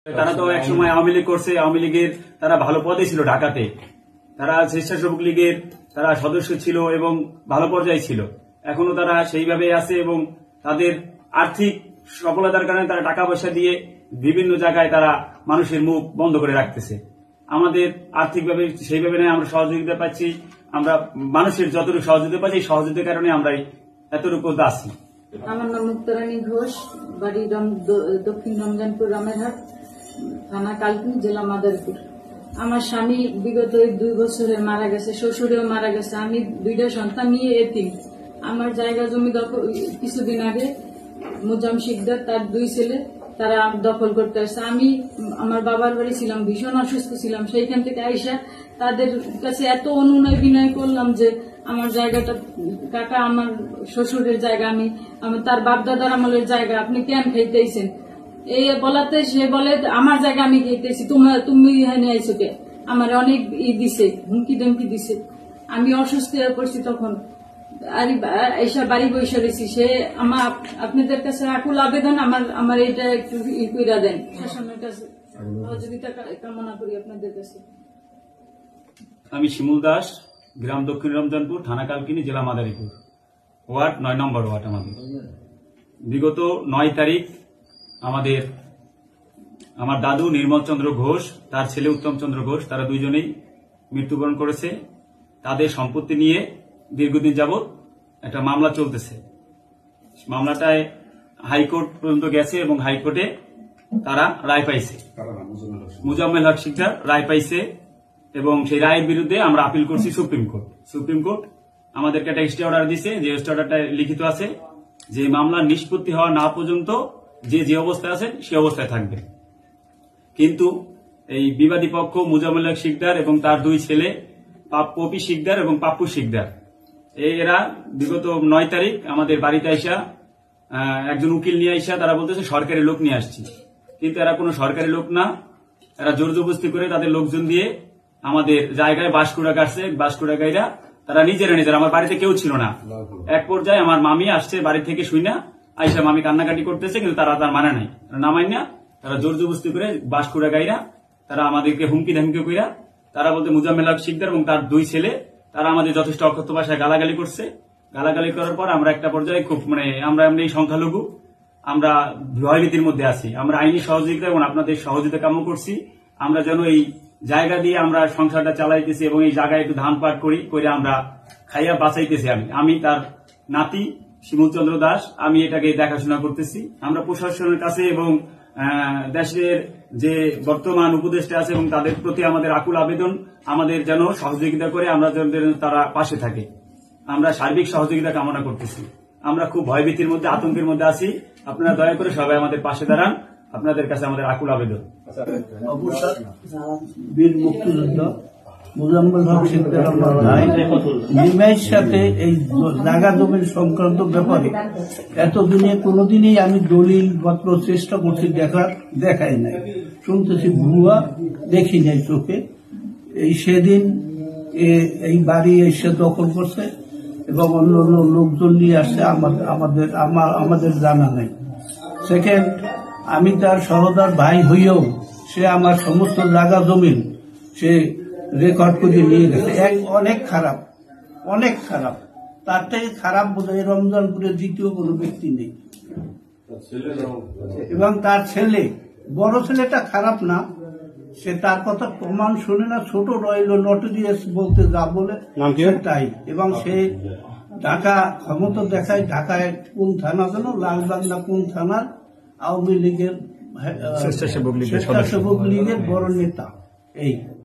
তারা তো একসময় আওয়ামী লীগ করছে, আওয়ামী লীগের তারা ভালো পদে ছিল ঢাকাতে, তারা স্বেচ্ছাসেবক লীগের তারা সদস্য ছিল এবং ভালো পর্যায়ে ছিল। এখনো তারা সেইভাবে আছে এবং তাদের আর্থিক সফলতার কারণে তারা টাকা পয়সা দিয়ে বিভিন্ন জায়গায় তারা মানুষের মুখ বন্ধ করে রাখতেছে। আমাদের আর্থিকভাবে সেইভাবে নয়, আমরা সহযোগিতা পাচ্ছি, আমরা মানুষের যতটুকু সহযোগিতা পাচ্ছি এই সহযোগিতার কারণে আমরা এতটুকু আছি। আমার নাম মুক্তারানী ঘোষ, বাড়ি দক্ষিণ রমজানপুর রামেরহাট, থানা কালকিনি, জেলা মাদারীপুর। আমার স্বামী বিগত 2 বছরে মারা গেছে, শ্বশুরেও মারা গেছে। আমি 2টা সন্তান নিয়ে এতিম। আমার জায়গা জমি কিছুদিন আগে মুজাম শিকদার তার 2 ছেলে তারা দখল করতে আসছে। আমি আমার বাবার বাড়ি ছিলাম, ভীষণ অসুস্থ ছিলাম। সেইখান থেকে আইসা তাদের কাছে এত অনুনয় বিনয় করলাম যে আমার জায়গাটা কাকা, আমার শ্বশুরের জায়গা, আমি তার বাপদাদার আমলের জায়গা, আপনি কেন খাইতেছেন? এই বলাতে সে বলে আমার জায়গা আমি খাইতেছি, তুমি এখানে আইসো কে? আমার অনেক দিছে, হুমকি ধমকি দিছে। আমি অসুস্থ হয়ে পড়ছি তখন, আর এসা বাড়ি বসে রয়েছি। সে আপনাদের কাছে আকুল আবেদন, আমার এটা একটু কইরা দেন, শাসনের কাছে সহযোগিতা কামনা করি আপনাদের কাছে। আমি শিমুল দাস, গ্রাম দক্ষিণ রমজানপুর, থানা কালকিনি, জেলা মাদারীপুর, ওয়ার্ড 9 নম্বর ওয়ার্ড। আমাদের বিগত 9 তারিখ আমার দাদু নির্মল চন্দ্র ঘোষ, তার ছেলে উত্তম চন্দ্র ঘোষ, তারা 2 জনেই মৃত্যুবরণ করেছে। তাদের সম্পত্তি নিয়ে দীর্ঘদিন যাবৎ একটা মামলা চলতেছে। মামলাটায় হাইকোর্ট পর্যন্ত গেছে এবং হাইকোর্টে তারা রায় পাইছে, মুজাম্মেল হক শিকদার রায় পাইছে এবং সেই রায়ের বিরুদ্ধে আমরা আপিল করছি সুপ্রিম কোর্ট। সুপ্রিম কোর্ট আমাদেরকে একটা স্টে অর্ডার দিছে, যে স্টে অর্ডারটা লিখিত আছে যে মামলা নিষ্পত্তি হওয়া না পর্যন্ত যে অবস্থায় আছে সে অবস্থায় থাকবে। কিন্তু এই বিবাদী পক্ষ মুজাম্মেল হক শিকদার এবং তার 2 ছেলে পপি শিকদার এবং পাপ্পু শিকদার, এরা বিগত 9 তারিখ আমাদের বাড়িতে আইসা একজন উকিল নিয়ে আইসা তারা বলতেছে সরকারি লোক নিয়ে আসছি, কিন্তু এরা কোনো সরকারি লোক না। এরা জোর জবরদস্তি করে তাদের লোকজন দিয়ে আমাদের জায়গায় বাঁশকুড়া কাটছে। বাঁশকুড়া গাইরা তারা নিজেরা আমার বাড়িতে কেউ ছিল না। এক পর্যায়ে আমার মামি আসছে বাড়ি থেকে, শুইনা আইসা মামি কান্নাকাটি করতেছে, কিন্তু তারা তার মানে নাই, নামাই না। তারা জোর জবরদস্তি করে বাঁশকুড়া গাইরা তারা আমাদেরকে হুমকি ধামকি কইরা তারা বলতে মুজাম্মেল হক শিকদার এবং তার 2 ছেলে তারা আমাদের যথেষ্ট অকথ্য ভাষায় গালাগালি করছে। গালাগালি করার পর আমরা একটা পর্যায়ে খুব আমরা এই সংখ্যালঘু, আমরা ভয়ভীতির মধ্যে আছি। আমরা আইনি সহযোগিতা এবং আপনাদের সহযোগিতা কাম্য করছি, আমরা যেন এই জায়গা দিয়ে আমরা সংসারটা চালাইতেছি এবং এই জায়গায় একটু ধান পাট করে আমরা খাইয়া বাঁচাইতেছি। আমি তার নাতি শিমুল চন্দ্র দাস, আমি এটাকে দেখাশোনা করতেছি। আমরা প্রশাসনের কাছে এবং দেশের যে বর্তমান উপদেষ্টা আছে এবং তাদের প্রতি আমাদের আকুল আবেদন, আমাদের যেন সহযোগিতা করে, আমরা যেন তারা পাশে থাকে। আমরা সার্বিক সহযোগিতা কামনা করতেছি। আমরা খুব ভয়ভীতির মধ্যে, আতঙ্কের মধ্যে আছি। আপনারা দয়া করে সবাই আমাদের পাশে দাঁড়ান, আপনাদের কাছে আমাদের আকুল আবেদন। বীর মুক্তিযোদ্ধা মুজাম্মেল হক শিকদার আমার ভাই, নিমাইয়ের সাথে এই জায়গা জমির সংক্রান্ত ব্যাপারে এতদিনে কোনোদিনই আমি দলিল পত্র চেষ্টা করছি, দেখাই নাই। শুনতেছি ভুয়া, দেখি নাই চোখে। এই সেদিন এই বাড়ি এসে দখল করছে এবং অন্য অন্য লোকজন নিয়ে আসছে, আমাদের জানা নাই। সেকেন্ড, আমি তার সহোদর ভাই হইয়াও সে আমার সমস্ত জায়গা জমিন সে রেকর্ড করে নিয়ে গেছে। অনেক খারাপ, অনেক খারাপ। তার থেকে খারাপ বোধহয় রমজানপুরে দ্বিতীয় কোনো ব্যক্তি নেই। এবং তার ছেলে, বড় ছেলেটা খারাপ না, সে তার কথা প্রমাণ শুনে না, ছোট রইল নটোরিয়াস বলতে যা বলে তাই। এবং সে ঢাকা ক্ষমতা দেখায়, ঢাকায় কোন থানা যেন, লালবাগ না কোন থানার আওয়ামী লীগের স্বেচ্ছাসেবক লীগের বড় নেতা। এই